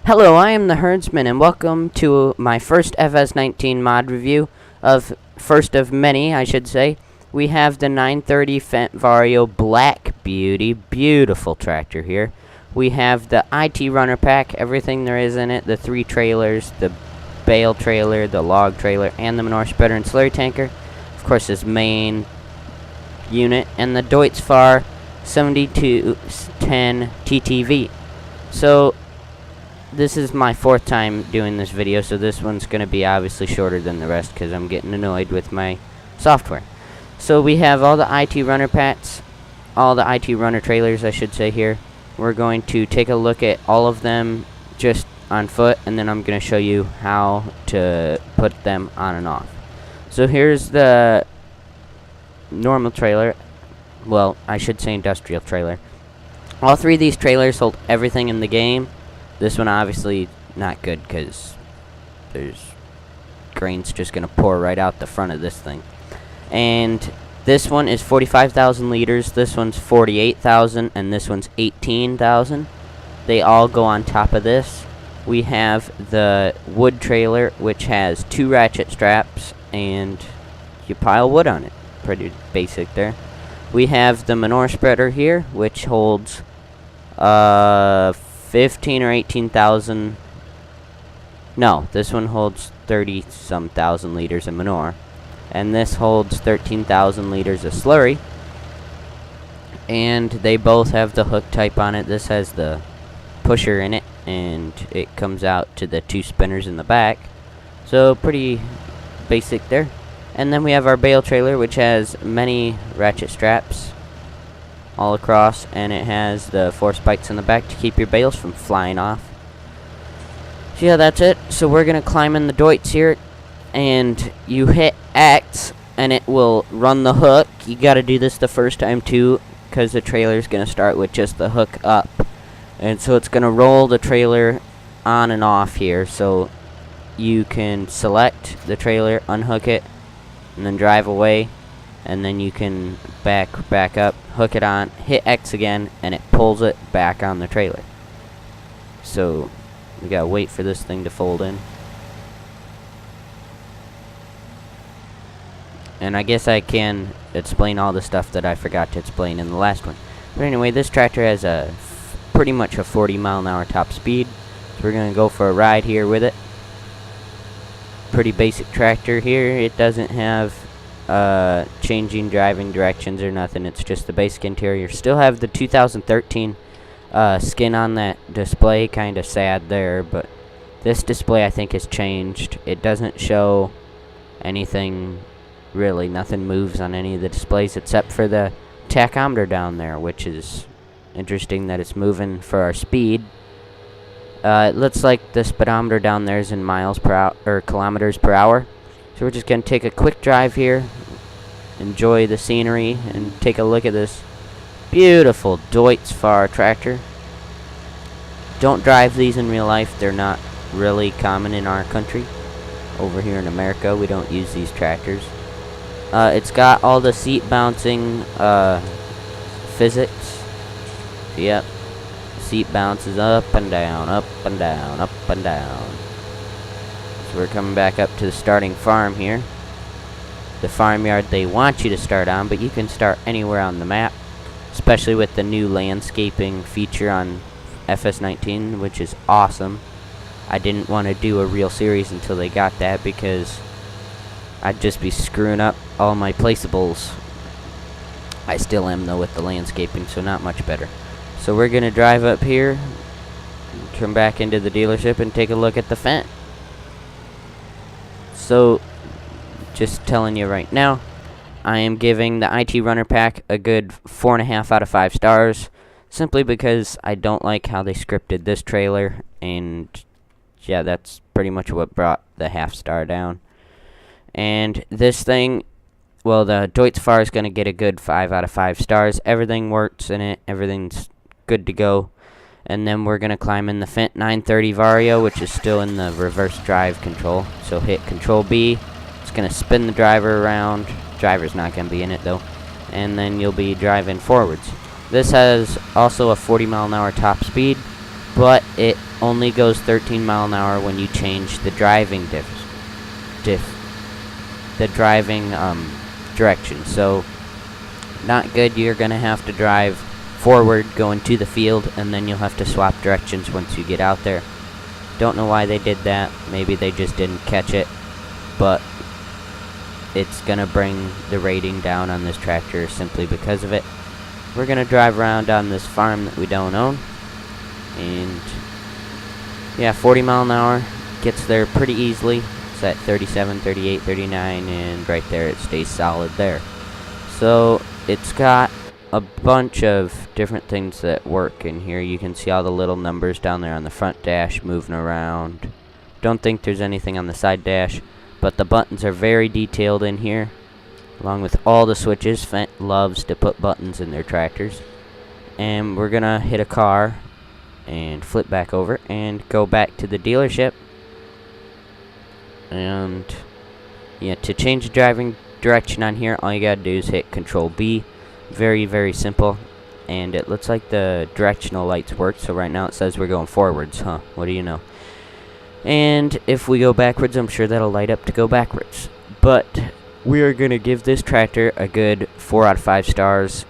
Hello, I am the Herdsman, and welcome to my first FS19 mod review first of many, I should say. We have the 930 Fendt Vario Black Beauty, beautiful tractor here. We have the IT Runner Pack, everything there is in it, the 3 trailers, the bale trailer, the log trailer, and the manure spreader and slurry tanker. Of course, his main unit, and the Deutz-Fahr 7210 TTV. So, this is my 4th time doing this video, so this one's going to be obviously shorter than the rest because I'm getting annoyed with my software. So we have all the IT runner packs, all the IT runner trailers, I should say here. We're going to take a look at all of them just on foot, and then I'm going to show you how to put them on and off. So here's the normal trailer. Well, I should say industrial trailer. All 3 of these trailers hold everything in the game. This one obviously not good because there's grain's just going to pour right out the front of this thing. And this one is 45,000 liters, this one's 48,000, and this one's 18,000. They all go on top of this. We have the wood trailer, which has 2 ratchet straps, and you pile wood on it. Pretty basic there. We have the manure spreader here, which holds 15 or 18,000. No, this one holds 30-some thousand liters of manure, and this holds 13,000 liters of slurry. And they both have the hook type on it. This has the pusher in it, and it comes out to the 2 spinners in the back. So pretty basic there. And then we have our bale trailer, which has many ratchet straps all across, and it has the 4 spikes in the back to keep your bales from flying off. So yeah, that's it. So we're gonna climb in the Deutz here, and you hit X and it will run the hook. You gotta do this the first time too, because the trailer is gonna start with just the hook up, and so it's gonna roll the trailer on and off here. So you can select the trailer, unhook it, and then drive away, and then you can back up, hook it on, hit X again, and it pulls it back on the trailer. So we gotta wait for this thing to fold in. And I guess I can explain all the stuff that I forgot to explain in the last one. But anyway, this tractor has pretty much a 40-mile-an-hour top speed. So we're gonna go for a ride here with it. Pretty basic tractor here. It doesn't have changing driving directions or nothing. It's just the basic interior. Still have the 2013 skin on that display. Kind of sad there, but this display I think has changed. It doesn't show anything really. Nothing moves on any of the displays except for the tachometer down there, which is interesting that it's moving for our speed. It looks like the speedometer down there is in miles per hour or kilometers per hour. So we're just gonna take a quick drive here, enjoy the scenery, and take a look at this beautiful Deutz-Fahr tractor. Don't drive these in real life. They're not really common in our country. Over here in America, we don't use these tractors. It's got all the seat bouncing physics. Yep. Seat bounces up and down, up and down, up and down. So we're coming back up to the starting farm here. The farmyard they want you to start on, but you can start anywhere on the map, especially with the new landscaping feature on FS19, which is awesome. I didn't want to do a real series until they got that because I'd just be screwing up all my placeables. I still am though with the landscaping, so not much better. So we're gonna drive up here, come back into the dealership, and take a look at the Fendt. So, just telling you right now, I am giving the IT Runner Pack a good 4.5 out of 5 stars, simply because I don't like how they scripted this trailer, and yeah, that's pretty much what brought the half star down. And this thing, well, the Deutz-Fahr is gonna get a good 5 out of 5 stars. Everything works in it, everything's good to go. And then we're gonna climb in the Fendt 930 Vario, which is still in the reverse drive control. So hit Control B. It's gonna spin the driver around. Driver's not gonna be in it though. And then you'll be driving forwards. This has also a 40-mile-an-hour top speed. but it only goes 13 mile an hour when you change the driving direction. So not good. You're gonna have to drive forward going to the field, and then you'll have to swap directions once you get out there. Don't know why they did that. Maybe they just didn't catch it, but it's gonna bring the rating down on this tractor simply because of it. We're gonna drive around on this farm that we don't own, and yeah, 40 mile an hour, gets there pretty easily. It's at 37, 38, 39, and right there it stays solid there. So it's got a bunch of different things that work in here. You can see all the little numbers down there on the front dash moving around. Don't think there's anything on the side dash, but the buttons are very detailed in here, along with all the switches. Fendt loves to put buttons in their tractors. And we're gonna hit a car and flip back over and go back to the dealership. And yeah, to change the driving direction on here, all you gotta do is hit Control B. Very, very simple. And it looks like the directional lights work, so right now it says we're going forwards, huh? What do you know? And if we go backwards, I'm sure that'll light up to go backwards. But we are gonna give this tractor a good 4 out of 5 stars.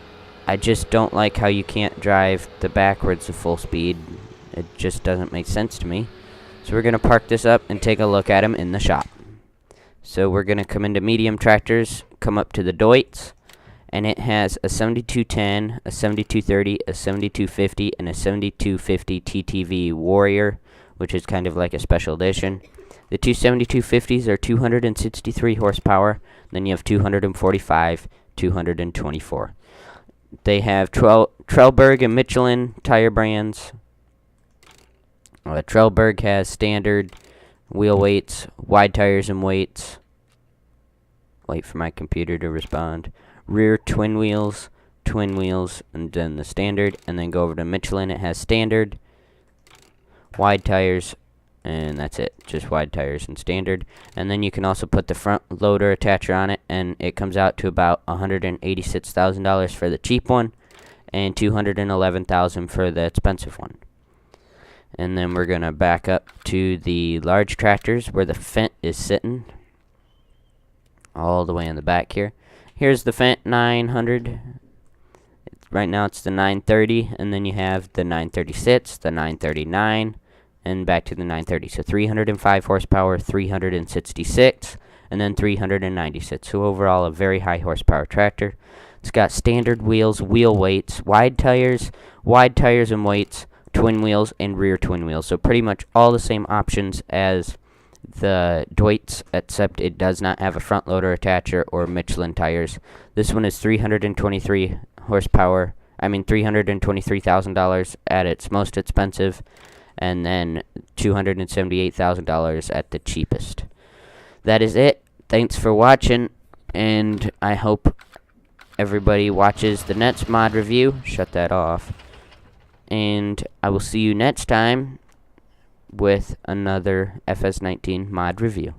I just don't like how you can't drive the backwards at full speed. It just doesn't make sense to me. So we're gonna park this up and take a look at them in the shop. So we're gonna come into medium tractors, come up to the Deutz, and it has a 7210, a 7230, a 7250, and a 7250 TTV Warrior, which is kind of like a special edition. The two 7250s are 263 horsepower, then you have 245, 224. They have Trelleborg and Michelin tire brands. Trelleborg has standard wheel weights, wide tires and weights. Wait for my computer to respond. Rear twin wheels, and then the standard, and then go over to Michelin. It has standard, wide tires, and that's it. Just wide tires and standard. And then you can also put the front loader attacher on it, and it comes out to about $186,000 for the cheap one, and $211,000 for the expensive one. And then we're gonna back up to the large tractors where the Fendt is sitting, all the way in the back here. Here's the Fendt 900. Right now it's the 930, and then you have the 936, the 939, and back to the 930. So 305 horsepower, 366, and then 396. So overall, a very high horsepower tractor. It's got standard wheels, wheel weights, wide tires and weights, twin wheels, and rear twin wheels. So pretty much all the same options as the Deutz, except it does not have a front loader attacher or Michelin tires. This one is 323 horsepower. $323,000 at its most expensive, and then $278,000 at the cheapest. That is it. Thanks for watching, and I hope everybody watches the next mod review. Shut that off. And I will see you next time with another FS19 mod review.